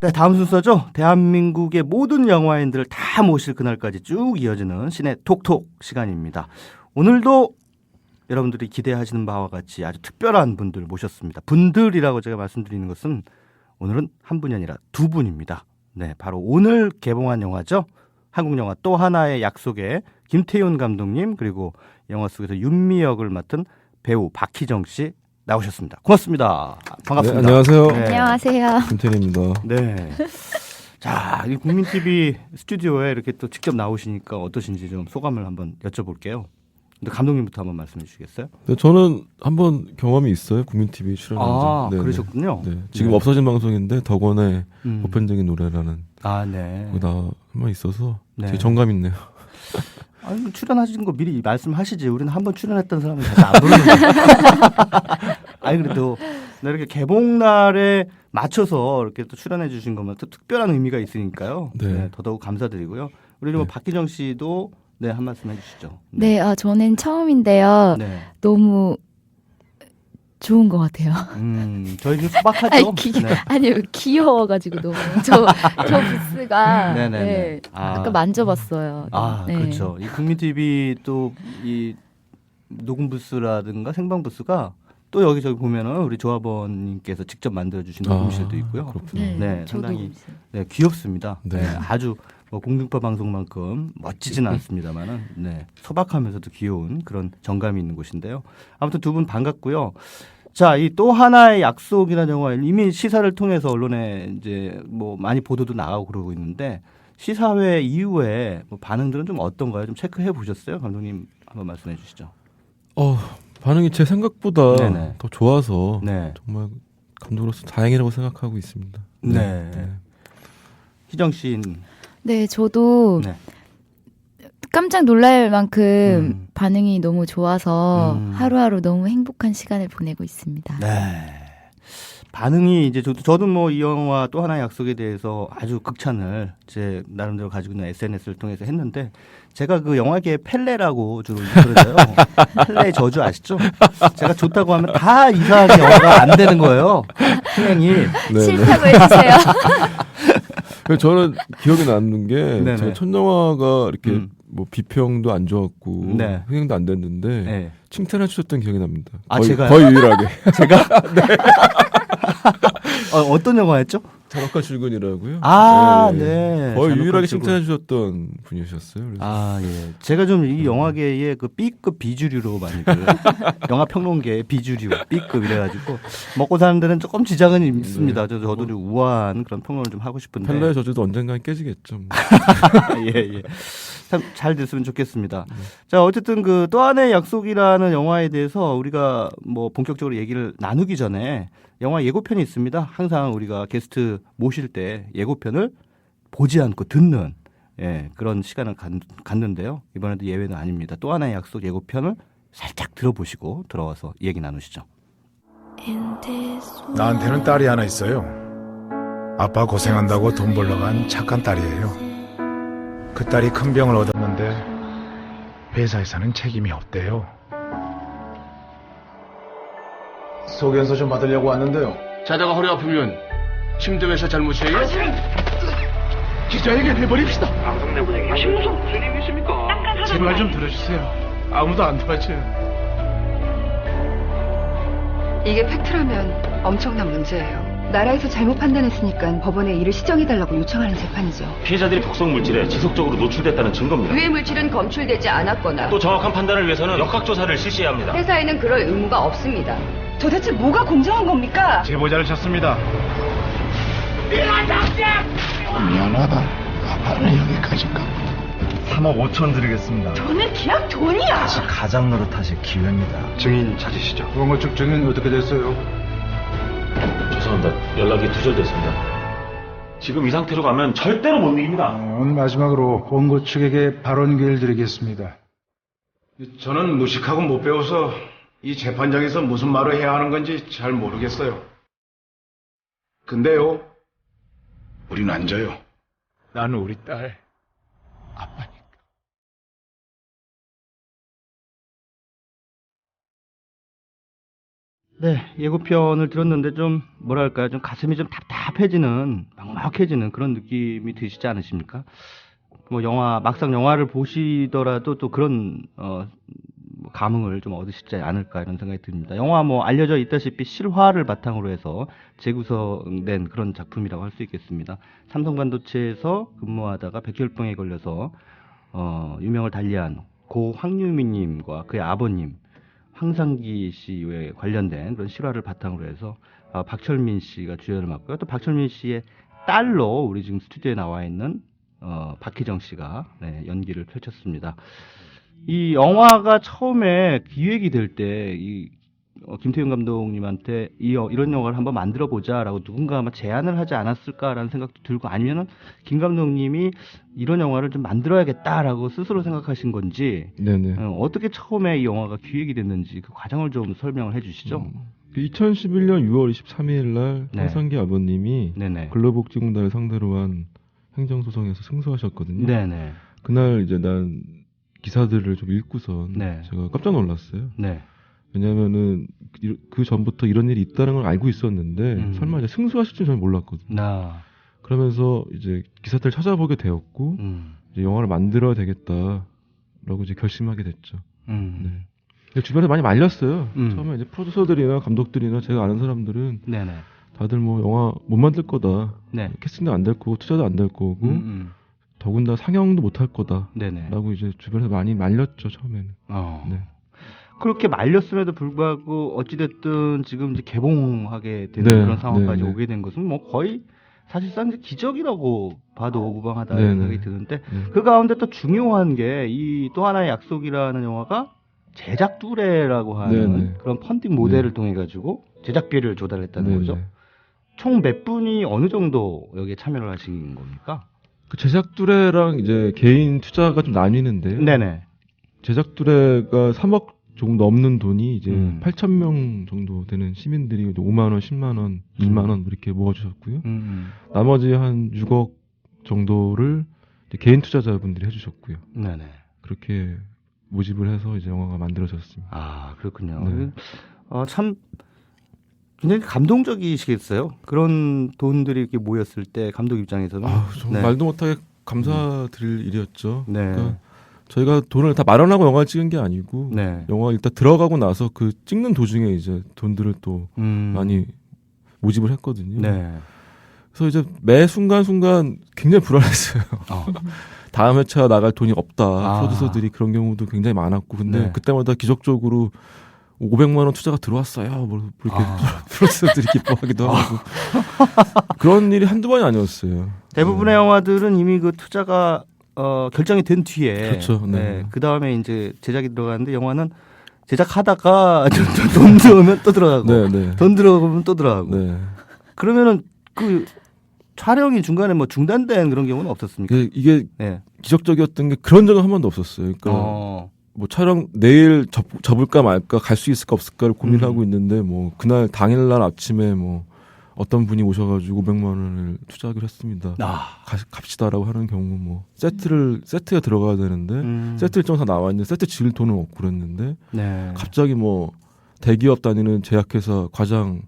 네, 다음 순서죠. 대한민국의 모든 영화인들을 다 모실 그날까지 쭉 이어지는 신의 톡톡 시간입니다. 오늘도 여러분들이 기대하시는 바와 같이 아주 특별한 분들 모셨습니다. 분들이라고 제가 말씀드리는 것은 오늘은 한 분이 아니라 두 분입니다. 네, 바로 오늘 개봉한 영화죠. 한국 영화 또 하나의 약속의 김태윤 감독님, 그리고 영화 속에서 윤미 역을 맡은 배우 박희정 씨 나오셨습니다. 고맙습니다. 반갑습니다. 네, 안녕하세요. 네. 안녕하세요. 김태리입니다. 네. 자, 이 국민TV 스튜디오에 이렇게 또 직접 나오시니까 어떠신지 좀 소감을 한번 여쭤볼게요. 근데 감독님부터 한번 말씀해 주시겠어요? 네, 저는 한번 경험이 있어요. 국민TV 출연한 적. 아, 네, 그러셨군요. 네. 지금 네. 없어진 방송인데 덕원의 보편적인 노래라는 아, 네. 나 한번 있어서 네. 되게 정감 있네요. 아니, 출연하신 거 미리 말씀하시지. 우리는 한번 출연했던 사람은 다시 안 부르는데. 아니, 그래도 이렇게 개봉날에 맞춰서 이렇게 또 출연해 주신 거면 또 특별한 의미가 있으니까요. 네. 네, 더더욱 감사드리고요. 우리 좀 네. 박희정 씨도 네, 한 말씀 해주시죠. 네, 저는 처음인데요. 네. 너무 좋은 것 같아요. 저희 좀 소박하죠. 네. 아니요, 귀여워가지고 너무 저 부스가 네네네. 네, 아까 만져봤어요. 아, 네. 그렇죠. 이 국민TV 또 이 녹음 부스라든가 생방 부스가 또 여기저기 보면은 우리 조합원님께서 직접 만들어주신 녹음실도 있고요. 그렇군요. 네, 네, 저도 상당히 그랬어요. 네, 귀엽습니다. 네. 네, 아주 뭐 공중파 방송만큼 멋지지는 않습니다만은 네, 소박하면서도 귀여운 그런 정감이 있는 곳인데요. 아무튼 두 분 반갑고요. 자, 이 또 하나의 약속이라는 영화 이미 시사를 통해서 언론에 이제 뭐 많이 보도도 나가고 그러고 있는데 시사회 이후에 뭐 반응들은 좀 어떤가요? 좀 체크해 보셨어요? 감독님 한번 말씀해 주시죠. 반응이 제 생각보다 네네. 더 좋아서 네. 정말 감독으로서 다행이라고 생각하고 있습니다. 네. 희정 씨는 네, 저도 네. 깜짝 놀랄 만큼 반응이 너무 좋아서 하루하루 너무 행복한 시간을 보내고 있습니다. 네. 반응이 이제 저도 뭐 이 영화 또 하나의 약속에 대해서 아주 극찬을 제 나름대로 가지고 있는 SNS를 통해서 했는데 제가 그 영화계의 펠레라고 주로 그러죠. 펠레의 저주 아시죠? 제가 좋다고 하면 다 이상하게 영화가 안 되는 거예요. 흥행이. 네, 싫다고 해주세요. 저는 기억에 남는 게 네네. 제가 첫 영화가 이렇게 뭐 비평도 안 좋았고 네. 흥행도 안 됐는데 네. 칭찬해 주셨던 기억이 납니다. 아, 거의, 제가요? 거의 유일하게. 제가 어떤 영화였죠? 잔혹한 출근이라고요. 아, 네. 거의 잔혹한 유일하게 출근. 칭찬해 주셨던 분이셨어요. 그래서 아, 예. 제가 좀 이 영화계의 그 B급 비주류로 많이들 영화 평론계의 비주류, B급 이래가지고 먹고 사는 데는 조금 지장은 있습니다. 저도 좀 우아한 그런 평론을 좀 하고 싶은데. 펠레의 저주도 언젠간 깨지겠죠. 뭐. 예, 예. 참 잘 됐으면 좋겠습니다. 자, 어쨌든 그 또 하나의 약속이라는 영화에 대해서 우리가 뭐 본격적으로 얘기를 나누기 전에 영화 예고편이 있습니다. 항상 우리가 게스트 모실 때 예고편을 보지 않고 듣는 예, 그런 시간을 갖는데요. 이번에도 예외는 아닙니다. 또 하나의 약속 예고편을 살짝 들어보시고 들어와서 얘기 나누시죠. 나한테는 딸이 하나 있어요. 아빠 고생한다고 돈 벌러 간 착한 딸이에요. 그 딸이 큰 병을 얻었는데 회사에서는 책임이 없대요. 소견서 좀 받으려고 왔는데요. 자다가 허리 아프면 침대 회사 잘못이에요? 기자에게 내버립시다. 방송 내부장이 무슨 일이 있습니까? 제 말 좀 들어주세요. 아무도 안 도와줘요. 이게 팩트라면 엄청난 문제예요. 나라에서 잘못 판단했으니까 법원에 이를 시정해달라고 요청하는 재판이죠. 피해자들이 독성 물질에 지속적으로 노출됐다는 증거입니다. 유해 물질은 검출되지 않았거나 또 정확한 판단을 위해서는 역학조사를 실시해야 합니다. 회사에는 그럴 의무가 없습니다. 도대체 뭐가 공정한 겁니까? 제보자를 찾습니다. 미안하다. 아빠는 여기까지인가. 3억 5천 드리겠습니다. 저는 그냥 돈이야. 가장 노릇하실 기회입니다. 증인 찾으시죠. 그건 즉 증인 어떻게 됐어요? 죄송합니다. 연락이 두절됐습니다. 지금 이 상태로 가면 절대로 못 이깁니다. 오늘 마지막으로 본고 측에게 발언 기회를 드리겠습니다. 저는 무식하고 못 배워서 이 재판장에서 무슨 말을 해야 하는 건지 잘 모르겠어요. 근데요, 우린 안 져요. 나는 우리 딸 아빠니까. 네, 예고편을 들었는데 좀 뭐랄까요, 좀 가슴이 좀 답답해지는, 막막해지는 그런 느낌이 드시지 않으십니까? 뭐 막상 영화를 보시더라도 또 그런 뭐 감흥을 좀 얻으시지 않을까 이런 생각이 듭니다. 영화 뭐 알려져 있다시피 실화를 바탕으로 해서 재구성된 그런 작품이라고 할 수 있겠습니다. 삼성반도체에서 근무하다가 백혈병에 걸려서 유명을 달리한 고 황유미님과 그의 아버님 황상기 씨에 관련된 그런 실화를 바탕으로 해서 박철민 씨가 주연을 맡고요. 또 박철민 씨의 딸로 우리 지금 스튜디오에 나와 있는 박희정 씨가 연기를 펼쳤습니다. 이 영화가 처음에 기획이 될 때 김태균 감독님한테 이런 영화를 한번 만들어 보자라고 누군가 아마 제안을 하지 않았을까라는 생각도 들고, 아니면은 김 감독님이 이런 영화를 좀 만들어야겠다라고 스스로 생각하신 건지, 네네. 어떻게 처음에 이 영화가 기획이 됐는지 그 과정을 좀 설명을 해주시죠. 2011년 6월 23일 날 네. 황상기 아버님이 네네. 근로복지공단을 상대로 한 행정소송에서 승소하셨거든요. 네네. 그날 이제 난 기사들을 좀 읽고선 네. 제가 깜짝 놀랐어요. 네. 왜냐면은 그 전부터 이런 일이 있다는 걸 알고 있었는데 설마 이제 승소하실 줄 저는 몰랐거든요. 그러면서 이제 기사들을 찾아보게 되었고 이제 영화를 만들어야 되겠다라고 이제 결심하게 됐죠. 네. 근데 주변에서 많이 말렸어요. 처음에 이제 프로듀서들이나 감독들이나 제가 아는 사람들은 네네. 다들 뭐 영화 못 만들 거다. 네. 캐스팅도 안 될 거고 투자도 안 될 거고 더군다나 상영도 못 할 거다. 네네. 라고 이제 주변에서 많이 말렸죠, 처음에는. 네. 그렇게 말렸음에도 불구하고 어찌됐든 지금 이제 개봉하게 되는 네, 그런 상황까지 네, 네. 오게 된 것은 뭐 거의 사실상 이제 기적이라고 봐도 무방하다 네, 이런 네. 생각이 드는데, 네. 그 가운데 또 중요한 게 이 또 하나의 약속이라는 영화가 제작 두레라고 하는 네, 네. 그런 펀딩 모델을 네. 통해 가지고 제작비를 조달했다는 네, 거죠. 네. 총 몇 분이 어느 정도 여기에 참여를 하신 겁니까? 그 제작 두레랑 이제 개인 투자가 좀 나뉘는데요. 네네. 제작 두레가 3억 조금 넘는 돈이 이제 8,000명 정도 되는 시민들이 5만 원, 10만 원, 2만 원 이렇게 모아주셨고요. 나머지 한 6억 정도를 이제 개인 투자자분들이 해주셨고요. 네네. 그렇게 모집을 해서 이제 영화가 만들어졌습니다. 아, 그렇군요. 네. 참 굉장히 감동적이시겠어요. 그런 돈들이 이렇게 모였을 때 감독 입장에서는. 정말 말도 못하게 감사드릴 일이었죠. 네. 그러니까 저희가 돈을 다 마련하고 영화 찍은 게 아니고 네. 영화 일단 들어가고 나서 그 찍는 도중에 이제 돈들을 또 많이 모집을 했거든요. 네. 그래서 이제 매 순간순간 굉장히 불안했어요. 다음 회차 나갈 돈이 없다. 프로듀서들이 그런 경우도 굉장히 많았고, 근데 네. 그때마다 기적적으로 500만 원 투자가 들어왔어요. 뭐 이렇게 프로듀서들이 기뻐하기도 하고 그런 일이 한두 번이 아니었어요. 대부분의 영화들은 이미 그 투자가 결정이 된 뒤에, 그렇죠. 네. 그 다음에 이제 제작이 들어가는데, 영화는 제작하다가 돈 들어오면 또 들어가고, 네, 네. 돈 들어오면 또 들어가고. 네. 그러면은 그 촬영이 중간에 뭐 중단된 그런 경우는 없었습니까? 이게 네. 기적적이었던 게 그런 적은 한 번도 없었어요. 그러니까 뭐 촬영 내일 접을까 말까, 갈 수 있을까 없을까를 고민하고 있는데 뭐 그날 당일날 아침에 뭐 어떤 분이 오셔가지고 500만 원을 투자하기로 했습니다. 갑시다라고 하는 경우, 뭐 세트가 들어가야 되는데 세트 일정 다 나와 있는데 세트 지을 돈은 없고 그랬는데 네. 갑자기 뭐 대기업 다니는 제약회사 과장,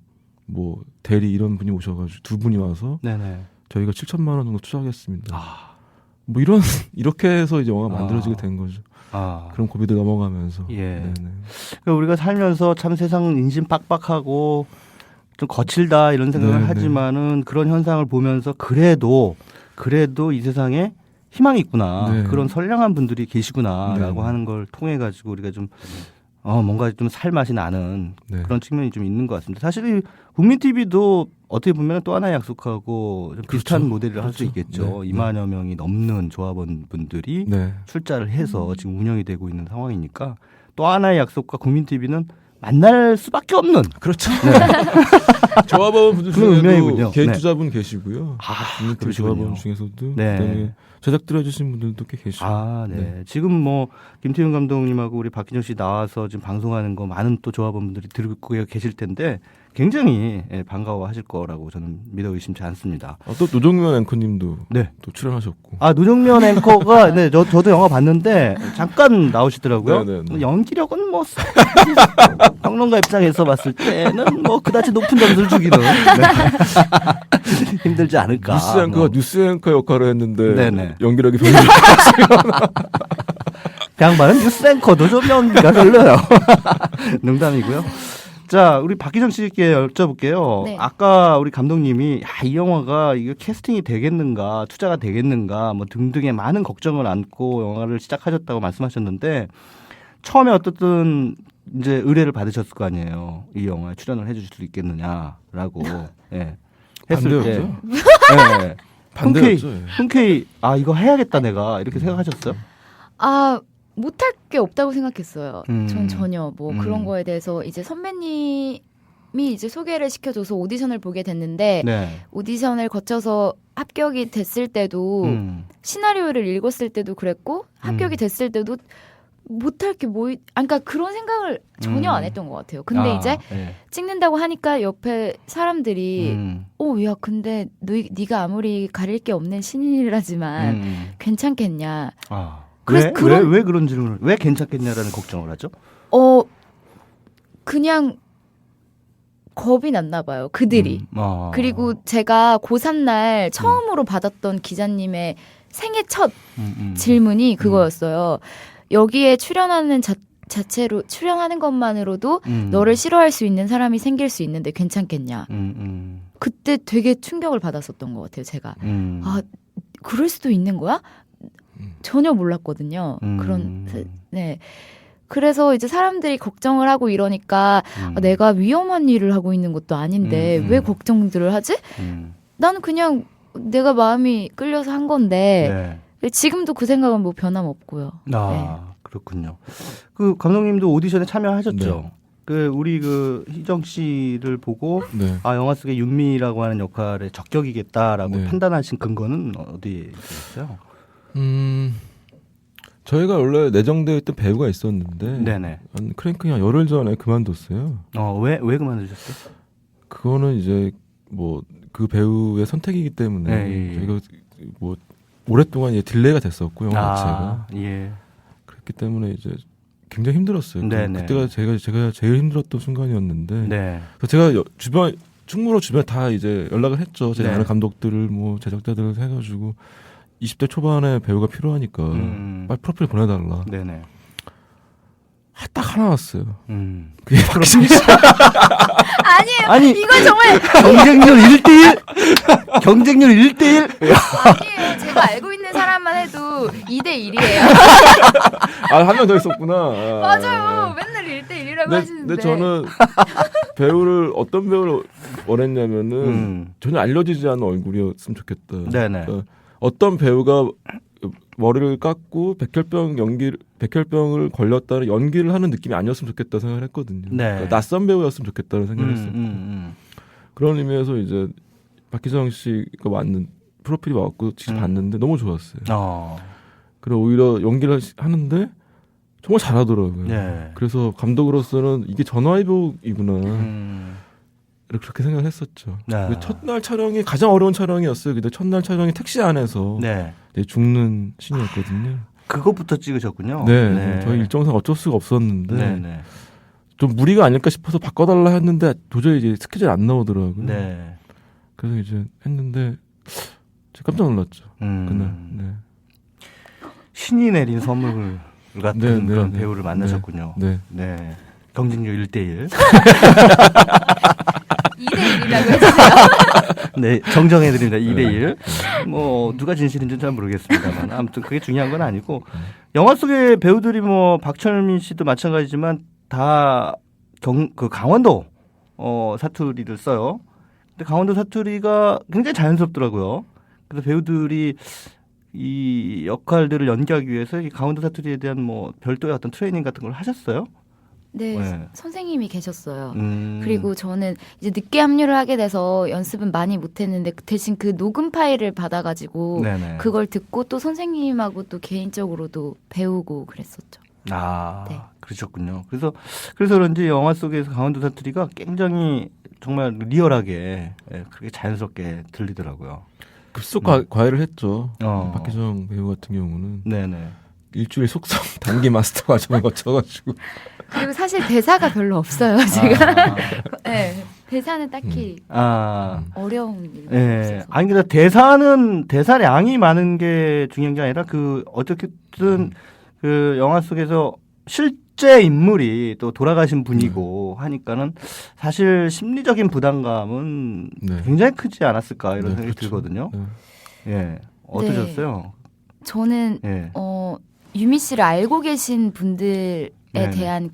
뭐 대리 이런 분이 오셔가지고 두 분이 와서 네네. 저희가 7천만 원 정도 투자하겠습니다. 뭐 이렇게 해서 이제 영화가 만들어지게 된 거죠. 그런 고비들 넘어가면서. 예. 네네. 그러니까 우리가 살면서 참 세상 인심 빡빡하고 좀 거칠다 이런 생각을 네네. 하지만은, 그런 현상을 보면서 그래도 이 세상에 희망이 있구나, 네. 그런 선량한 분들이 계시구나라고 네네. 하는 걸 통해 가지고 우리가 좀 뭔가 좀 살맛이 나는 네. 그런 측면이 좀 있는 것 같습니다. 사실 이 국민 TV도 어떻게 보면 또 하나의 약속하고 좀 비슷한 그렇죠. 모델을 할 수 있겠죠. 네. 2만여 명이 넘는 조합원분들이 네. 출자를 해서 지금 운영이 되고 있는 상황이니까, 또 하나의 약속과 국민 TV는 만날 수밖에 없는. 그렇죠. 조합원 분들 그런 운명이군요. 중에도 개인 네. 투자분 계시고요. 그러시군요. 조합원 중에서도 네. 그다음에 제작들 해주신 분들도 꽤 계시고. 네. 네. 지금 뭐 김태균 감독님하고 우리 박희정 씨 나와서 지금 방송하는 거 많은 또 조합원분들이 들고 계실 텐데, 굉장히 반가워하실 거라고 저는 믿어 의심치 않습니다. 또 노정면 앵커님도 네. 또 출연하셨고. 아, 노정면 앵커가 네, 저도 영화 봤는데 잠깐 나오시더라고요. 네네네. 연기력은 뭐 평론가 입장에서 봤을 때는 뭐 그다지 높은 점수를 주기는 힘들지 않을까. 뉴스 앵커가 뭐. 뉴스 앵커 역할을 했는데 네네. 연기력이 별로 그 양반은 뉴스 앵커도 좀 연기가 별로요. 농담이고요. 자, 우리 박기정 씨께 여쭤볼게요. 네. 아까 우리 감독님이 이 영화가 이거 캐스팅이 되겠는가, 투자가 되겠는가, 뭐 등등의 많은 걱정을 안고 영화를 시작하셨다고 말씀하셨는데 처음에 어떻든 이제 의뢰를 받으셨을 거 아니에요. 이 영화에 출연을 해주실 수 있겠느냐라고. 예. 했을 때. 반대였죠. 예. 반대였죠. 흔쾌히 이거 해야겠다 내가 이렇게 생각하셨어요? 못할 게 없다고 생각했어요. 전 전혀 뭐 음. 그런 거에 대해서 이제 선배님이 이제 소개를 시켜줘서 오디션을 보게 됐는데 네. 오디션을 거쳐서 합격이 됐을 때도 시나리오를 읽었을 때도 그랬고 합격이 됐을 때도 못할 게 뭐, 그러니까 그런 생각을 전혀 안 했던 것 같아요. 근데 이제 네. 찍는다고 하니까 옆에 사람들이 야 근데 네가 아무리 가릴 게 없는 신인이라지만 괜찮겠냐. 그래서 왜 그런 질문을 왜 괜찮겠냐라는 걱정을 하죠? 그냥 겁이 났나 봐요. 그들이. 그리고 제가 고3 날 처음으로 받았던 기자님의 생애 첫 질문이 그거였어요. 여기에 출연하는 자체로 출연하는 것만으로도 너를 싫어할 수 있는 사람이 생길 수 있는데 괜찮겠냐. 그때 되게 충격을 받았었던 것 같아요. 제가. 그럴 수도 있는 거야? 전혀 몰랐거든요. 네. 그래서 이제 사람들이 걱정을 하고 이러니까 내가 위험한 일을 하고 있는 것도 아닌데 왜 걱정들을 하지? 나는 그냥 내가 마음이 끌려서 한 건데 지금도 그 생각은 뭐 변함없고요. 네. 그렇군요. 그 감독님도 오디션에 참여하셨죠? 네. 우리 희정 씨를 보고 네. 영화 속의 윤미라고 하는 역할에 적격이겠다라고 네. 판단하신 근거는 어디에 있어요? 저희가 원래 내정되어 있던 배우가 있었는데 네네. 크랭크가 한 열흘 전에 그만뒀어요. 왜 그만두셨어요? 그거는 이제 뭐 그 배우의 선택이기 때문에 저희가 뭐 오랫동안 딜레이가 됐었고 영화 자체가 그렇기 때문에 이제 굉장히 힘들었어요. 그때가 제가 제일 힘들었던 순간이었는데 그래서 제가 충무로 주변에 다 이제 연락을 했죠. 제가 아는 감독들을 뭐 제작자들을 해가지고 20대 초반에 배우가 필요하니까 빨리 프로필 보내달라. 네네. 딱 하나 왔어요. 그게 아니에요. 아니, 이건 정말 경쟁률 1대1? 경쟁률 1대1? 아니에요. 제가 알고 있는 사람만 해도 2대1이에요. 한 명 더 있었구나. 맞아요. 맨날 1대1이라고 하시는데. 근데 저는 어떤 배우를 원했냐면은 전혀 알려지지 않은 얼굴이었으면 좋겠다. 네네. 그러니까 어떤 배우가 머리를 깎고 백혈병을 걸렸다는 연기를 하는 느낌이 아니었으면 좋겠다 생각을 했거든요. 그러니까 낯선 배우였으면 좋겠다는 생각을 했었고 그런 의미에서 이제 박기정 씨가 프로필이 왔고 직접 봤는데 너무 좋았어요. 그리고 오히려 연기를 하는데 정말 잘하더라고요. 그래서 감독으로서는 이게 전화의 배우이구나. 그렇게 생각을 했었죠. 첫날 촬영이 가장 어려운 촬영이었어요. 근데 첫날 촬영이 택시 안에서 죽는 신이었거든요. 그것부터 찍으셨군요. 네. 저희 일정상 어쩔 수가 없었는데 좀 무리가 아닐까 싶어서 바꿔달라 했는데 도저히 이제 스케줄이 안 나오더라고요. 그래서 이제 했는데 깜짝 놀랐죠. 그날. 신이 내린 선물 같은 그런 배우를 만나셨군요. 네. 경쟁률 1대1. 2대1이라고 해주세요. 네, 정정해드립니다. 2대1. 뭐, 누가 진실인지는 잘 모르겠습니다만. 아무튼 그게 중요한 건 아니고. 영화 속의 배우들이 뭐, 박철민 씨도 마찬가지지만 다 강원도, 사투리를 써요. 근데 강원도 사투리가 굉장히 자연스럽더라고요. 그래서 배우들이 이 역할들을 연기하기 위해서 이 강원도 사투리에 대한 뭐, 별도의 어떤 트레이닝 같은 걸 하셨어요? 네, 선생님이 계셨어요. 그리고 저는 이제 늦게 합류를 하게 돼서 연습은 많이 못했는데 대신 그 녹음 파일을 받아가지고 그걸 듣고 또 선생님하고 또 개인적으로도 배우고 그랬었죠. 네. 그러셨군요. 그래서 그런지 영화 속에서 강원도 사투리가 굉장히 정말 리얼하게 그렇게 자연스럽게 들리더라고요. 급속 과외를 했죠. 박희정 배우 같은 경우는 네네. 일주일 속성 단기 마스터 과정을 거쳐가지고. 그리고 사실 대사가 별로 없어요. 제가 네, 대사는 딱히 어려운 일이 없어서. 아니 근데 대사량이 많은 게 중요한 게 아니라 그 어떻게든 그 영화 속에서 실제 인물이 또 돌아가신 분이고 하니까는 사실 심리적인 부담감은 굉장히 크지 않았을까 이런 생각이 들거든요. 예, 어떠셨어요? 저는 유미 씨를 알고 계신 분들에 대한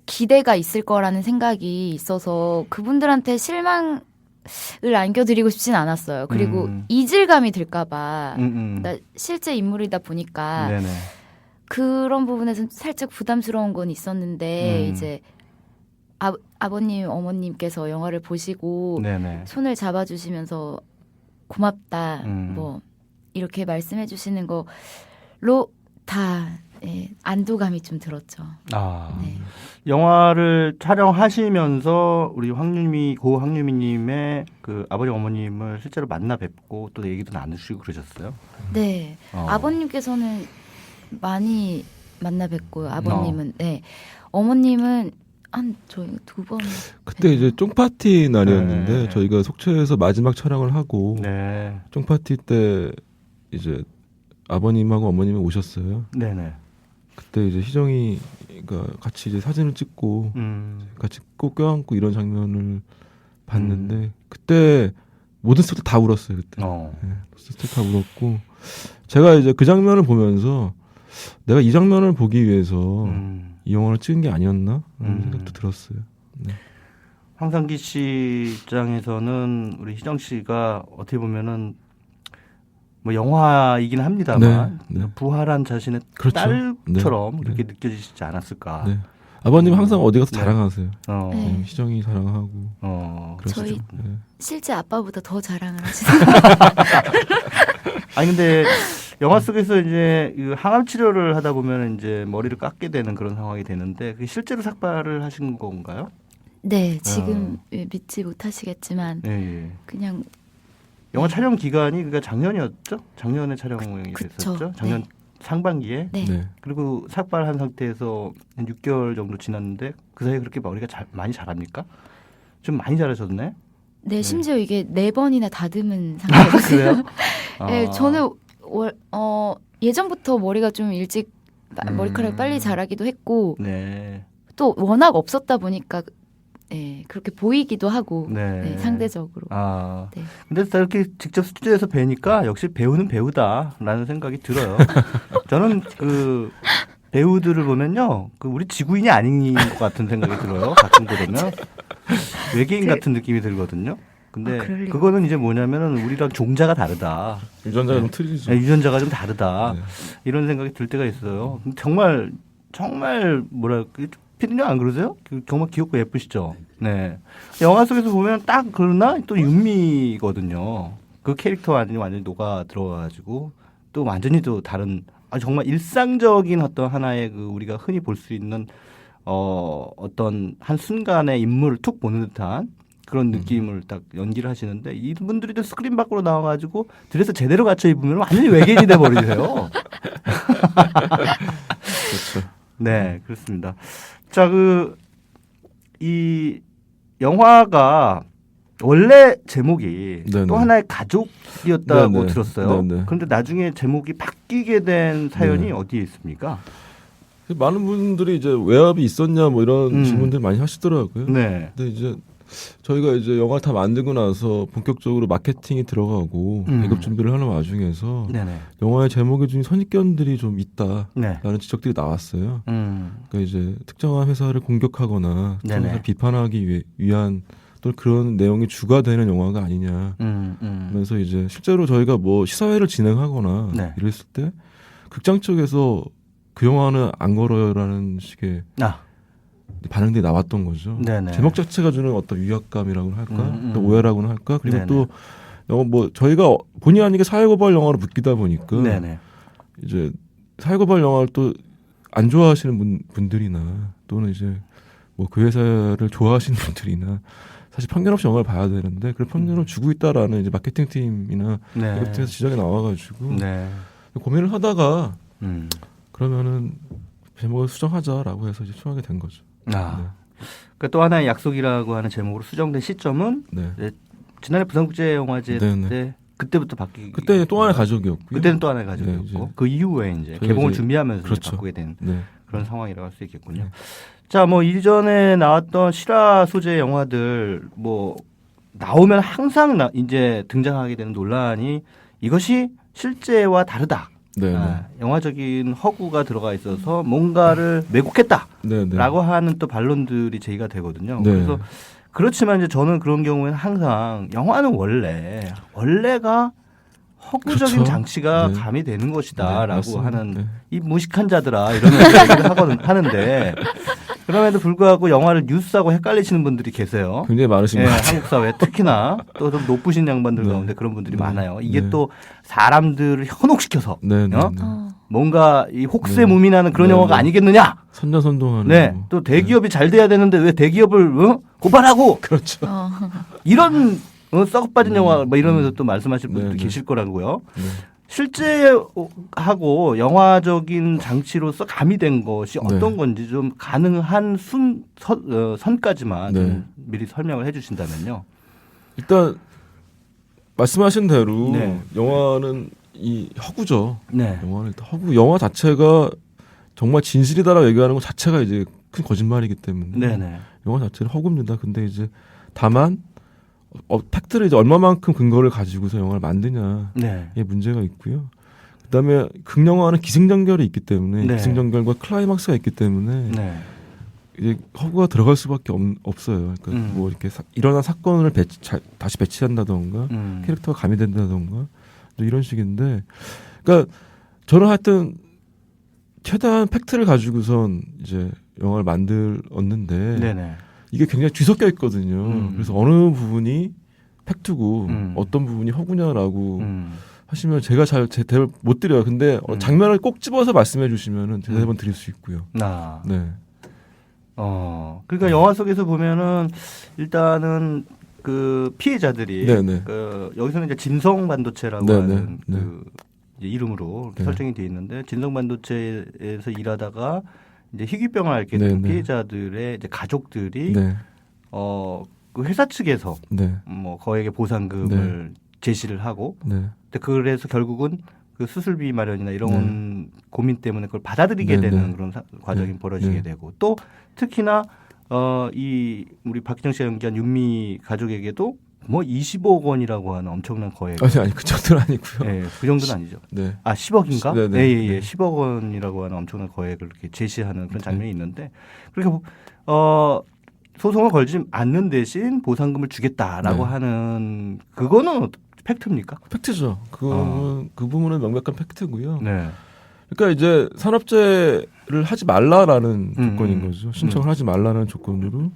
기대가 있을 거라는 생각이 있어서 그분들한테 실망을 안겨드리고 싶진 않았어요. 그리고 이질감이 들까봐 나 실제 인물이다 보니까 그런 부분에서 살짝 부담스러운 건 있었는데 이제 아버님, 어머님께서 영화를 보시고 손을 잡아주시면서 고맙다 뭐 이렇게 말씀해 주시는 걸로 다 안도감이 좀 들었죠. 네. 영화를 촬영하시면서 우리 고 황유미님의 그 아버지 어머님을 실제로 만나 뵙고 또 얘기도 나누시고 그러셨어요? 네, 아버님께서는 많이 만나 뵙고요. 아버님은 어머님은 한 저희 2번. 그때 이제 쫑파티 날이었는데 저희가 속초에서 마지막 촬영을 하고 쫑파티 때 이제 아버님하고 어머님이 오셨어요. 네네. 그때 이제 희정이가 같이 이제 사진을 찍고 같이 꼭 껴안고 이런 장면을 봤는데 그때 모든 스태프들 다 울었어요. 그때 스태프들 다 울었고 제가 이제 그 장면을 보면서 내가 이 장면을 보기 위해서 이 영화를 찍은 게 아니었나 하는 생각도 들었어요. 네. 황상기 씨 입장에서는 우리 희정 씨가 어떻게 보면은 뭐 영화이긴 합니다만 부활한 자신의 딸처럼 그렇게 느껴지시지 않았을까. 네. 아버님 항상 어디 가서 자랑하세요. 희정이 자랑하고. 저희 실제 아빠보다 더 자랑을 하시는. 아니 근데 영화 속에서 이제 항암 치료를 하다 보면 이제 머리를 깎게 되는 그런 상황이 되는데 그게 실제로 삭발을 하신 건가요? 네, 지금 믿지 못하시겠지만 그냥. 영화 촬영 기간이 그러니까 작년이었죠? 작년에 촬영이 됐었죠? 작년 상반기에. 그리고 삭발한 상태에서 한 6개월 정도 지났는데 그 사이에 그렇게 머리가 많이 자랍니까? 좀 많이 자라셨네? 네, 심지어 이게 4번이나 다듬은 상태였어요. 그래요? 네, 저는 예전부터 머리가 좀 일찍 머리카락이 빨리 자라기도 했고 또 워낙 없었다 보니까 그렇게 보이기도 하고 상대적으로. 근데 이렇게 직접 스튜디오에서 뵈니까 역시 배우는 배우다라는 생각이 들어요. 저는 그 배우들을 보면요, 그 우리 지구인이 아닌 것 같은 생각이 들어요. 가끔 보면 외계인 같은 느낌이 들거든요. 근데 그거는 이제 뭐냐면은 우리랑 종자가 다르다. 유전자가 좀 틀리죠. 유전자가 좀 다르다. 이런 생각이 들 때가 있어요. 정말 뭐랄까. 피디님 안 그러세요? 정말 귀엽고 예쁘시죠? 네. 영화 속에서 보면 딱 그러나 또 윤미거든요. 그 캐릭터 완전히 녹아 들어가지고 또 완전히 또 다른 정말 일상적인 어떤 하나의 그 우리가 흔히 볼 수 있는 어떤 한 순간의 인물을 툭 보는 듯한 그런 느낌을 딱 연기를 하시는데 이분들이 또 스크린 밖으로 나와가지고 드레스 제대로 갖춰 입으면 완전히 외계인이 돼버리세요. 그렇죠. 네, 그렇습니다. 자, 이 영화가 원래 제목이 또 하나의 가족이었다고 들었어요. 그런데 나중에 제목이 바뀌게 된 사연이 어디에 있습니까? 많은 분들이 이제 외압이 있었냐 뭐 이런 질문들 많이 하시더라고요. 근데 이제 저희가 이제 영화 다 만들고 나서 본격적으로 마케팅이 들어가고 배급 준비를 하는 와중에서 영화의 제목에 좀 선입견들이 좀 있다라는 지적들이 나왔어요. 그러니까 이제 특정한 회사를 공격하거나 특정한 회사를 비판하기 위한 또는 그런 내용이 주가 되는 영화가 아니냐. 그래서 이제 실제로 저희가 뭐 시사회를 진행하거나 이랬을 때 극장 쪽에서 그 영화는 안 걸어요라는 식의 반응들이 나왔던 거죠. 제목 자체가 주는 어떤 위압감이라고 할까, 또 오해라고는 할까. 그리고 또 영화 뭐 저희가 본의 아니게 사회고발 영화로 묶이다 보니까 이제 사회고발 영화를 또 안 좋아하시는 분들이나 또는 이제 뭐 그 회사를 좋아하시는 분들이나 사실 편견 없이 영화를 봐야 되는데 그런 편견을 주고 있다라는 이제 마케팅 팀이나 네. 이런 팀에서 지적이 나와가지고 네. 고민을 하다가 그러면은 제목을 수정하자라고 해서 이제 수정하게 된 거죠. 아. 그러니까 또 하나의 약속이라고 하는 제목으로 수정된 시점은 네. 지난해 부산국제영화제 네네. 때 그때부터 바뀌. 그때 또 하나의 가족이었고요. 그때는 또 하나의 가족이었고 네, 이제 그 이후에 이제 저희가 개봉을 이제 준비하면서 그렇죠. 이제 바꾸게 된 네. 그런 상황이라고 할 수 있겠군요. 네. 자, 뭐 이전에 나왔던 실화 소재 영화들 뭐 나오면 항상 이제 등장하게 되는 논란이 이것이 실제와 다르다. 네. 영화적인 허구가 들어가 있어서 뭔가를 왜곡했다라고 네. 네. 하는 또 반론들이 제기가 되거든요. 네. 그래서 그렇지만 이제 저는 그런 경우에는 항상 영화는 원래가 허구적인 그렇죠. 장치가 네. 가미되는 네, 것이다라고 맞습니다. 하는 네. 이 무식한 자들아 이러면서 얘기를 하는데 그럼에도 불구하고 영화를 뉴스하고 헷갈리시는 분들이 계세요. 굉장히 많으신 예, 것 같아요. 한국 사회 특히나 또 좀 높으신 양반들 네. 가운데 그런 분들이 네. 많아요. 이게 네. 또 사람들을 현혹시켜서 네, 네, 어? 네. 뭔가 이 혹세무민하는 그런 네, 영화가 네. 아니겠느냐. 선전선동하는. 네, 뭐. 또 대기업이 잘 돼야 되는데 왜 대기업을 고발하고 그렇죠. 이런 썩 빠진 영화 뭐 이러면서 또 말씀하실 분들도 네, 네. 계실 거라고요. 네. 실제하고 영화적인 장치로서 가미된 것이 어떤 네. 건지 좀 가능한 선까지만 네. 좀 미리 설명을 해주신다면요. 일단 말씀하신 대로 네. 영화는 이 허구죠. 네. 영화는 일단 허구. 영화 자체가 정말 진실이다라고 얘기하는 것 자체가 이제 큰 거짓말이기 때문에 네네. 영화 자체는 허구입니다. 근데 이제 다만 팩트를 이제 얼마만큼 근거를 가지고서 영화를 만드냐에 네. 문제가 있고요. 그다음에 극영화는 기승전결이 있기 때문에 네. 기승전결과 클라이막스가 있기 때문에 네. 이제 허구가 들어갈 수밖에 없어요. 그러니까 뭐 이렇게 일어난 사건을 다시 배치한다던가 캐릭터가 가미된다던가 이런 식인데, 그러니까 저는 하여튼 최대한 팩트를 가지고선 이제 영화를 만들었는데 네네. 이게 굉장히 뒤섞여 있거든요. 그래서 어느 부분이 팩트고 어떤 부분이 허구냐라고 하시면 제가 잘 대답을 못 드려요. 근데 장면을 꼭 집어서 말씀해 주시면은 대답은 드릴 수 있고요. 네. 그러니까 영화 속에서 보면은 일단은 그 피해자들이 네네. 그 여기서는 이제 진성 반도체라고 네네. 하는 네. 그 이제 이름으로 이렇게 네. 설정이 돼 있는데 진성 반도체에서 일하다가 이제 희귀병을 앓게 된 네네. 피해자들의 이제 가족들이 네. 그 회사 측에서 네. 뭐 거액의 보상금을 제시를 하고 네. 근데 그래서 결국은 그 수술비 마련이나 이런 고민 때문에 그걸 받아들이게 네, 되는 네. 그런 과정이 네, 벌어지게 네. 되고 또 특히나 이 우리 박희정 씨가 연기한 윤미 가족에게도 뭐 20억 원이라고 하는 엄청난 거액. 아니 그 정도는 아니고요. 네, 그 정도는 아니죠. 네. 10억인가? 네, 네. 예, 네. 10억 원이라고 하는 엄청난 거액을 이렇게 제시하는 그런 장면이 있는데 그렇게 소송을 걸지 않는 대신 보상금을 주겠다라고 네. 하는 그거는 팩트입니까? 팩트죠. 그 부분은 명백한 팩트고요. 네. 그러니까 이제 산업재해를 하지 말라라는 조건인 거죠. 신청을 하지 말라는 조건으로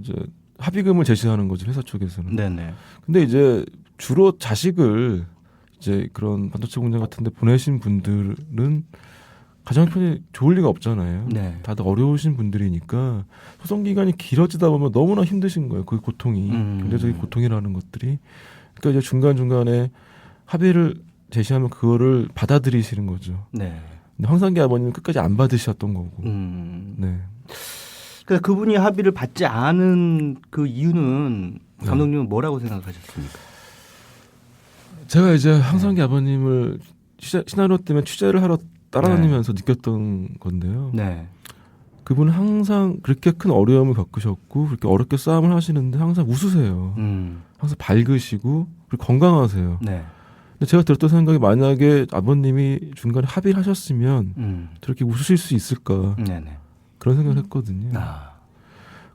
이제 합의금을 제시하는 거죠, 회사 쪽에서는. 네네. 근데 이제 주로 자식을 이제 그런 반도체 공장 같은 데 보내신 분들은 가정 형편이 좋을 리가 없잖아요. 네. 다들 어려우신 분들이니까 소송 기간이 길어지다 보면 너무나 힘드신 거예요. 그 고통이 경제적인 고통이라는 것들이. 그러니까 이제 중간중간에 합의를 제시하면 그거를 받아들이시는 거죠. 네. 근데 황상기 아버님은 끝까지 안 받으셨던 거고. 네. 그래서 그분이 합의를 받지 않은 그 이유는 감독님은 뭐라고 생각하셨습니까? 제가 이제 황상기 아버님을 시나리오 때문에 취재를 하러 따라다니면서 느꼈던 건데요. 네. 그분은 항상 그렇게 큰 어려움을 겪으셨고 그렇게 어렵게 싸움을 하시는데 항상 웃으세요. 항상 밝으시고 그리고 건강하세요. 네. 근데 제가 들었던 생각이 만약에 아버님이 중간에 합의를 하셨으면 저렇게 웃으실 수 있을까 네네. 그런 생각을 했거든요.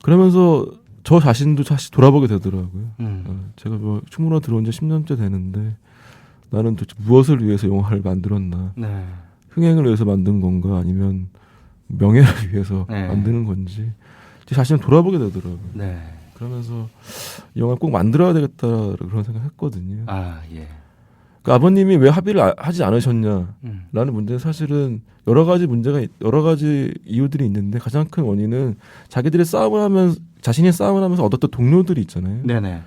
그러면서 저 자신도 다시 돌아보게 되더라고요. 제가 뭐 충무로 들어온 지 10년째 되는데 나는 도대체 무엇을 위해서 영화를 만들었나. 네. 흥행을 위해서 만든 건가 아니면 명예를 위해서 네. 만드는 건지 제 자신을 돌아보게 되더라고요. 네. 그러면서 이 영화를 꼭 만들어야 되겠다 그런 생각을 했거든요. 아, 예. 그 아버님이 왜 합의를 하지 않으셨냐라는 문제는 사실은 여러 가지 이유들이 있는데 가장 큰 원인은 자기들이 자신이 싸움을 하면서 얻었던 동료들이 있잖아요. 네네.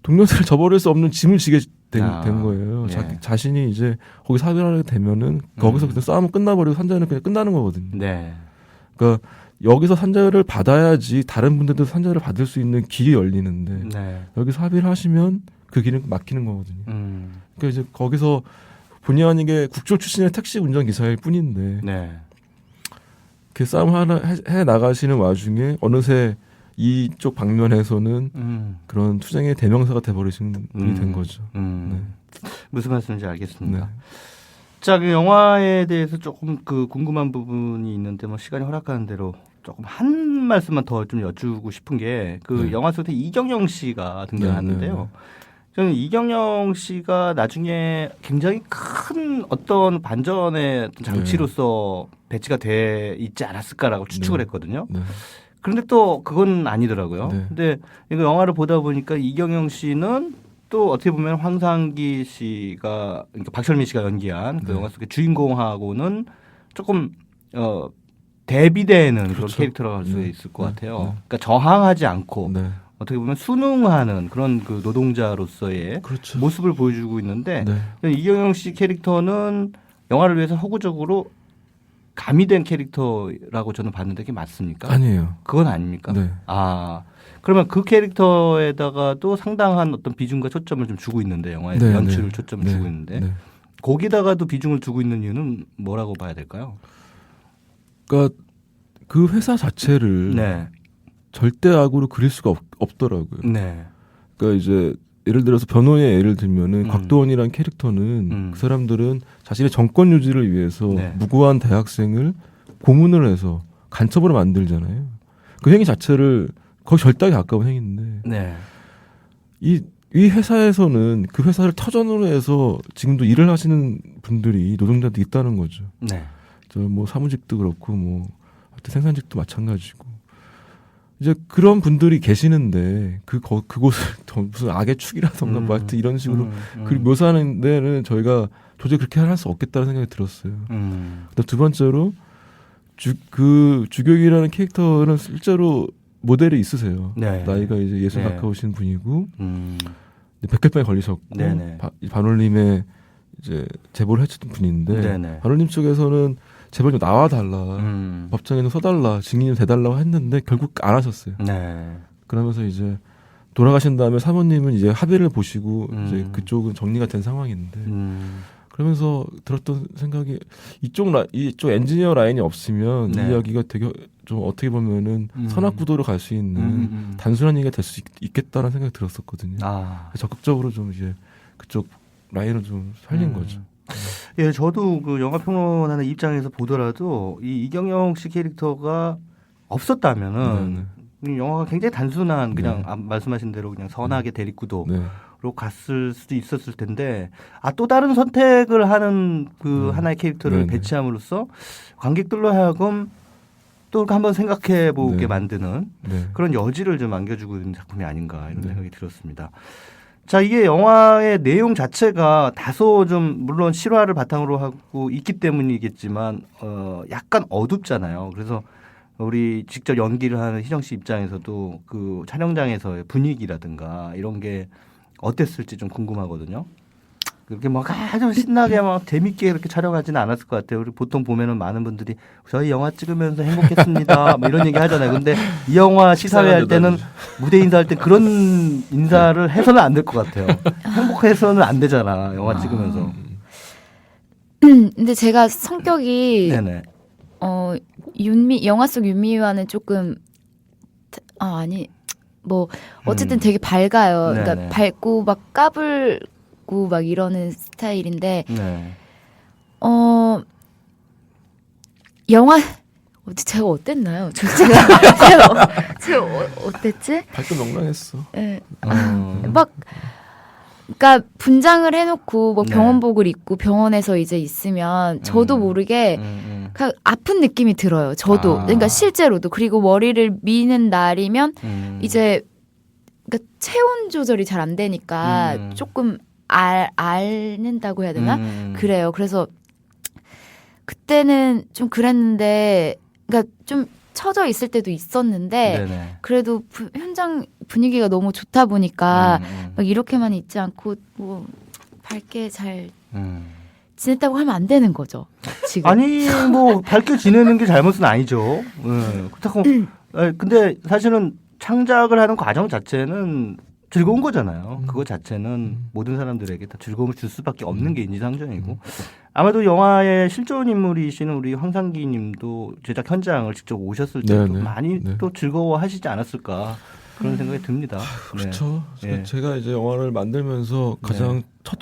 동료들을 저버릴 수 없는 짐을 지게 된 거예요. 예. 자신이 이제 거기서 합의를 하게 되면은 거기서 그냥 싸움은 끝나버리고 산자는 그냥 끝나는 거거든요. 네. 그러니까 여기서 산자를 받아야지 다른 분들도 산자를 받을 수 있는 길이 열리는데 네. 여기서 합의를 하시면 그 길은 막히는 거거든요. 그러니까 이제 거기서 본의 아니게 국조 출신의 택시 운전기사일 뿐인데 네. 그 싸움 하나 해 나가시는 와중에 어느새 이쪽 방면에서는 그런 투쟁의 대명사가 돼버리신 분이 된 거죠. 네. 무슨 말씀인지 알겠습니다. 네. 자, 그 영화에 대해서 조금 그 궁금한 부분이 있는데 뭐 시간이 허락하는 대로 조금 한 말씀만 더 좀 여쭈고 싶은 게 그 네. 영화 속에 이경영 씨가 등장하는데요. 네. 저는 이경영 씨가 나중에 굉장히 큰 어떤 반전의 어떤 장치로서 배치가 돼 있지 않았을까라고 추측을 했거든요. 네. 그런데 또 그건 아니더라고요. 네. 근데 이거 영화를 보다 보니까 이경영 씨는 또 어떻게 보면 황상기 씨가 그러니까 박철민 씨가 연기한 그 네. 영화 속의 주인공하고는 조금 대비되는 그런 그렇죠. 캐릭터라고 할 수 네. 있을 것 네. 같아요. 네. 그러니까 저항하지 않고 네. 어떻게 보면 순응하는 그런 그 노동자로서의 그렇죠. 모습을 보여주고 있는데 네. 이경영 씨 캐릭터는 영화를 위해서 허구적으로 가미된 캐릭터라고 저는 봤는데 그게 맞습니까? 아니에요. 그건 아닙니까? 네. 아, 그러면 그 캐릭터에다가도 상당한 어떤 비중과 초점을 좀 주고 있는데 영화에서 네, 연출을 네. 초점을 네. 주고 있는데 네. 거기다가도 비중을 두고 있는 이유는 뭐라고 봐야 될까요? 그러니까 그 회사 자체를 네, 절대 악으로 그릴 수가 없더라고요. 네, 그러니까 이제 예를 들어서 변호의 예를 들면은 곽도원이라는 캐릭터는 그 사람들은 자신의 정권 유지를 위해서 네. 무고한 대학생을 고문을 해서 간첩으로 만들잖아요. 그 행위 자체를 거의 절단에 가까운 행위인데 네, 이 회사에서는 그 회사를 터전으로 해서 지금도 일을 하시는 분들이 노동자도 있다는 거죠. 네, 저 뭐 사무직도 그렇고 뭐 하여튼 생산직도 마찬가지고 이제 그런 분들이 계시는데 그곳을 더 무슨 악의 축이라던가 뭐 하여튼 이런 식으로 그 묘사하는 데는 저희가 도저히 그렇게 할 수 없겠다는 생각이 들었어요. 그다음 두 번째로 그 주교육이라는 캐릭터는 실제로 모델이 있으세요. 네. 나이가 이제 60 네. 가까우신 분이고 백혈병에 걸리셨고 네네. 반올림에 이제 제보를 해줬던 분인데 네네. 반올림 쪽에서는 제발 좀 나와달라 법정에는 서달라 증인 좀 대달라고 했는데 결국 안 하셨어요. 네. 그러면서 이제 돌아가신 다음에 사모님은 이제 합의를 보시고 이제 그쪽은 정리가 된 상황인데 그러면서 들었던 생각이 이쪽 엔지니어 라인이 없으면 네. 이 이야기가 되게 좀 어떻게 보면은 선악 구도로 갈 수 있는 단순한 얘기가 될 수 있겠다라는 생각이 들었었거든요. 아. 적극적으로 좀 이제 그쪽 라인을 좀 살린 거죠. 예, 저도 그 영화 평론하는 입장에서 보더라도 이 이경영 씨 캐릭터가 없었다면은 이 영화가 굉장히 단순한 그냥 말씀하신 대로 그냥 선악의 대립구도로 갔을 수도 있었을 텐데 또 다른 선택을 하는 그 하나의 캐릭터를 배치함으로써 관객들로 하여금 또 한번 생각해 보게 만드는 그런 여지를 좀 안겨주고 있는 작품이 아닌가 이런 생각이 들었습니다. 자, 이게 영화의 내용 자체가 다소 좀 물론 실화를 바탕으로 하고 있기 때문이겠지만 약간 어둡잖아요. 그래서 우리 직접 연기를 하는 희정 씨 입장에서도 그 촬영장에서의 분위기라든가 이런 게 어땠을지 좀 궁금하거든요. 그렇게 막 아주 신나게 막 재밌게 그렇게 촬영하지는 않았을 것 같아요. 우리 보통 보면은 많은 분들이 저희 영화 찍으면서 행복했습니다. 뭐 이런 얘기 하잖아요. 근데 이 영화 시사회 할 때는 무대 인사할 때 그런 인사를 해서는 안 될 것 같아요. 행복해서는 안 되잖아. 영화 찍으면서. 근데 제가 성격이 네네. 영화 속 윤미와는 조금 뭐 어쨌든 되게 밝아요. 네네. 그러니까 밝고 막 까불고 막 이러는 스타일인데 네. 영화 제가 어땠나요? 제가 어땠지? 밝고 명랑했어. 네. 막 그러니까 분장을 해놓고 뭐 병원복을 입고 병원에서 이제 있으면 저도 모르게 그냥 아픈 느낌이 들어요. 저도 그러니까 실제로도 그리고 머리를 미는 날이면 이제 그러니까 체온 조절이 잘 안 되니까 조금 앓는다고 해야 되나? 그래요. 그래서 그때는 좀 그랬는데, 그러니까 좀 처져 있을 때도 있었는데, 네네. 그래도 현장 분위기가 너무 좋다 보니까 막 이렇게만 있지 않고 뭐 밝게 잘 지냈다고 하면 안 되는 거죠. 지금. 아니 뭐 밝게 지내는 게 잘못은 아니죠. 그렇다고 근데 사실은 창작을 하는 과정 자체는 즐거운 거잖아요. 그거 자체는 모든 사람들에게 다 즐거움을 줄 수밖에 없는 게 인지상정이고 아마도 영화의 실존 인물이시는 우리 황상기 님도 제작 현장을 직접 오셨을 때 또 많이 또 즐거워하시지 않았을까 그런 생각이 듭니다. 그렇죠. 네. 제가 이제 영화를 만들면서 가장 첫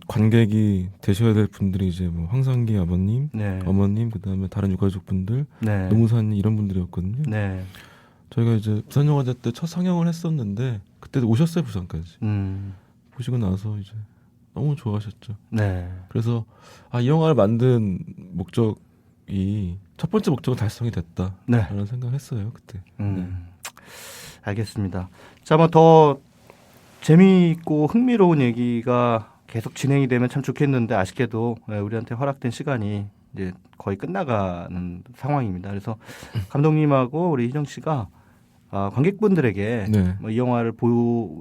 관객이 되셔야 될 분들이 이제 뭐 황상기 아버님, 어머님, 그다음에 다른 유가족분들, 노무사님 이런 분들이었거든요. 저희가 이제 부산영화제 때 첫 상영을 했었는데 그때도 오셨어요, 부산까지. 보시고 나서 이제 너무 좋아하셨죠. 그래서 이 영화를 만든 목적이 첫 번째 목적은 달성이 됐다라는 생각을 했어요, 그때. 알겠습니다. 자, 뭐 더 재미있고 흥미로운 얘기가 계속 진행이 되면 참 좋겠는데 아쉽게도 우리한테 허락된 시간이 이제 거의 끝나가는 상황입니다. 그래서 감독님하고 우리 희정 씨가 관객분들에게 뭐 이 영화를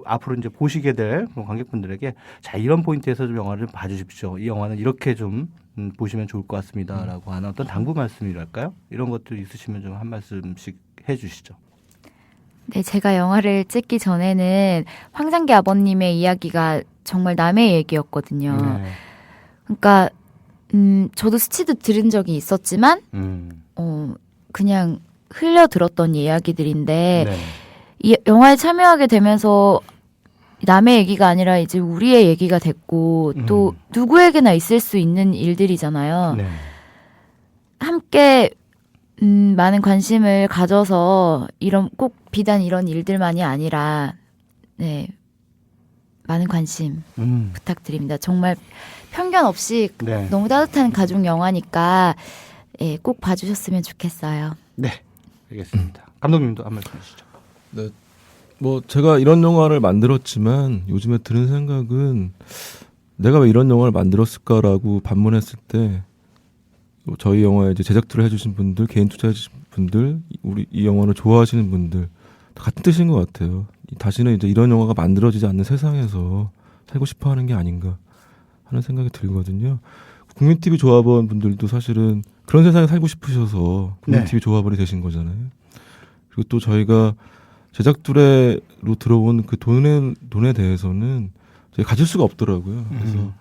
앞으로 이제 보시게 될 관객분들에게 자 이런 포인트에서 좀 영화를 봐주십시오. 이 영화는 이렇게 좀 보시면 좋을 것 같습니다라고 하는 어떤 당부 말씀이랄까요? 이런 것들 있으시면 좀 한 말씀씩 해주시죠. 네, 제가 영화를 찍기 전에는 황상기 아버님의 이야기가 정말 남의 얘기였거든요. 그러니까 저도 스치듯 들은 적이 있었지만 그냥 흘려 들었던 이야기들인데 이 영화에 참여하게 되면서 남의 얘기가 아니라 이제 우리의 얘기가 됐고 또 누구에게나 있을 수 있는 일들이잖아요. 함께 많은 관심을 가져서 꼭 비단 이런 일들만이 아니라 많은 관심 부탁드립니다. 정말 편견 없이 너무 따뜻한 가족 영화니까 꼭 봐주셨으면 좋겠어요. 네, 알겠습니다. 감독님도 한 말씀 해주시죠. 네, 뭐 제가 이런 영화를 만들었지만 요즘에 드는 생각은 내가 왜 이런 영화를 만들었을까라고 반문했을 때 저희 영화에 이제 제작들을 해주신 분들, 개인 투자해주신 분들, 우리 이 영화를 좋아하시는 분들 같은 뜻인 것 같아요. 다시는 이제 이런 영화가 만들어지지 않는 세상에서 살고 싶어하는 게 아닌가 하는 생각이 들거든요. 국민TV 조합원 분들도 사실은 그런 세상에 살고 싶으셔서 국민TV 조합원이 되신 거잖아요. 그리고 또 저희가 제작투레로 들어온 그 돈에 대해서는 저희 가질 수가 없더라고요. 그래서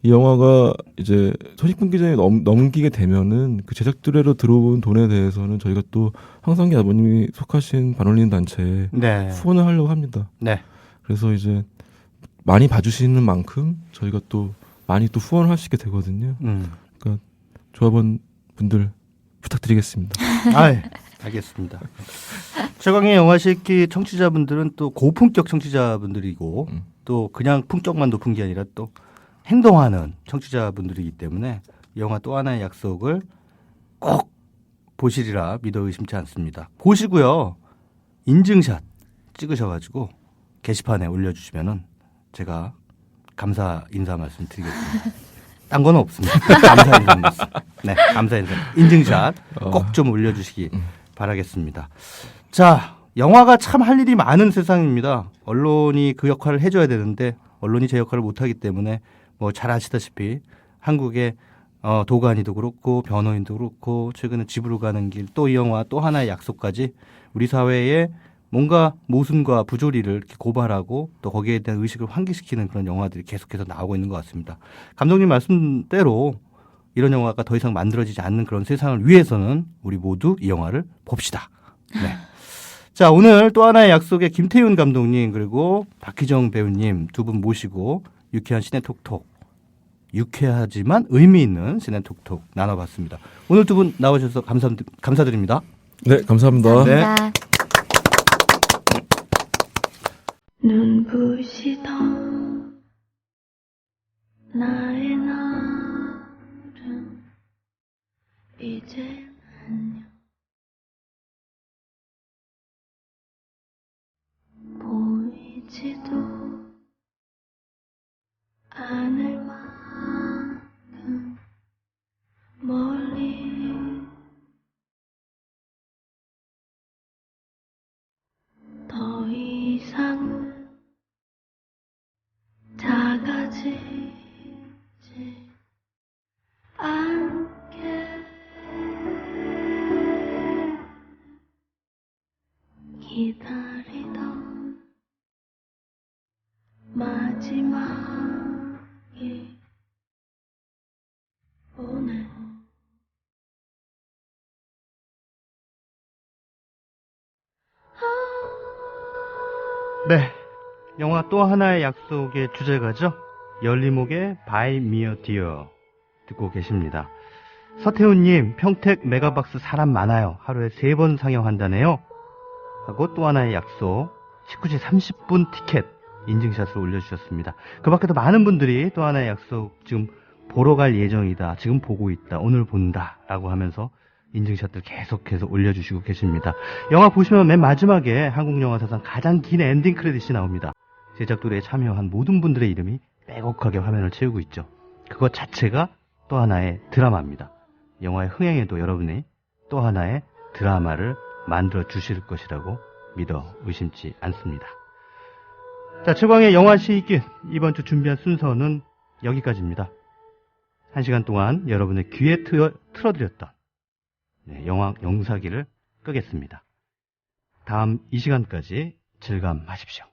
이 영화가 이제 손익분기점이 넘기게 되면은 그 제작투레로 들어온 돈에 대해서는 저희가 또 황상기 아버님이 속하신 반올림 단체에 후원을 하려고 합니다. 그래서 이제 많이 봐주시는 만큼 저희가 또 많이 또 후원을 할 수 있게 되거든요. 그러니까 조합원 분들 부탁드리겠습니다. 알겠습니다. 최광의 영화식기 청취자분들은 또 고품격 청취자분들이고 또 그냥 품격만 높은 게 아니라 또 행동하는 청취자분들이기 때문에 이 영화 또 하나의 약속을 꼭 보시리라 믿어 의심치 않습니다. 보시고요. 인증샷 찍으셔가지고 게시판에 올려주시면은 제가 감사 인사 말씀 드리겠습니다. 딴 건 없습니다. 감사 인사 말씀. 감사 인사. 인증샷 꼭 좀 올려주시기 바라겠습니다. 자, 영화가 참 할 일이 많은 세상입니다. 언론이 그 역할을 해줘야 되는데 언론이 제 역할을 못하기 때문에 뭐 잘 아시다시피 한국의 도가니도 그렇고 변호인도 그렇고 최근에 집으로 가는 길 또 이 영화 또 하나의 약속까지 우리 사회에 뭔가 모순과 부조리를 이렇게 고발하고 또 거기에 대한 의식을 환기시키는 그런 영화들이 계속해서 나오고 있는 것 같습니다. 감독님 말씀대로 이런 영화가 더 이상 만들어지지 않는 그런 세상을 위해서는 우리 모두 이 영화를 봅시다. 자, 오늘 또 하나의 약속에 김태윤 감독님 그리고 박희정 배우님 두 분 모시고 유쾌한 시네톡톡, 유쾌하지만 의미 있는 시네톡톡 나눠봤습니다. 오늘 두 분 나오셔서 감사드립니다. 네, 감사합니다. 감사합니다. 눈부시던 나의 날은 이제 안녕 보이지도 네, 영화 또 하나의 약속의 주제가죠. 열리목의 Buy Me a Deer 듣고 계십니다. 서태훈님, 평택 메가박스 사람 많아요. 하루에 3번 상영한다네요. 하고 또 하나의 약속 19시 30분 티켓 인증샷을 올려주셨습니다. 그 밖에도 많은 분들이 또 하나의 약속 지금 보러 갈 예정이다, 지금 보고 있다, 오늘 본다 라고 하면서 인증샷들 계속해서 올려주시고 계십니다. 영화 보시면 맨 마지막에 한국 영화 사상 가장 긴 엔딩 크레딧이 나옵니다. 제작돌이에 참여한 모든 분들의 이름이 빼곡하게 화면을 채우고 있죠. 그것 자체가 또 하나의 드라마입니다. 영화의 흥행에도 여러분이 또 하나의 드라마를 만들어 주실 것이라고 믿어 의심치 않습니다. 자, 최광의 영화 시익인 이번 주 준비한 순서는 여기까지입니다. 1시간 동안 여러분의 귀에 틀어드렸던 영화 영사기를 끄겠습니다. 다음 이 시간까지 즐감하십시오.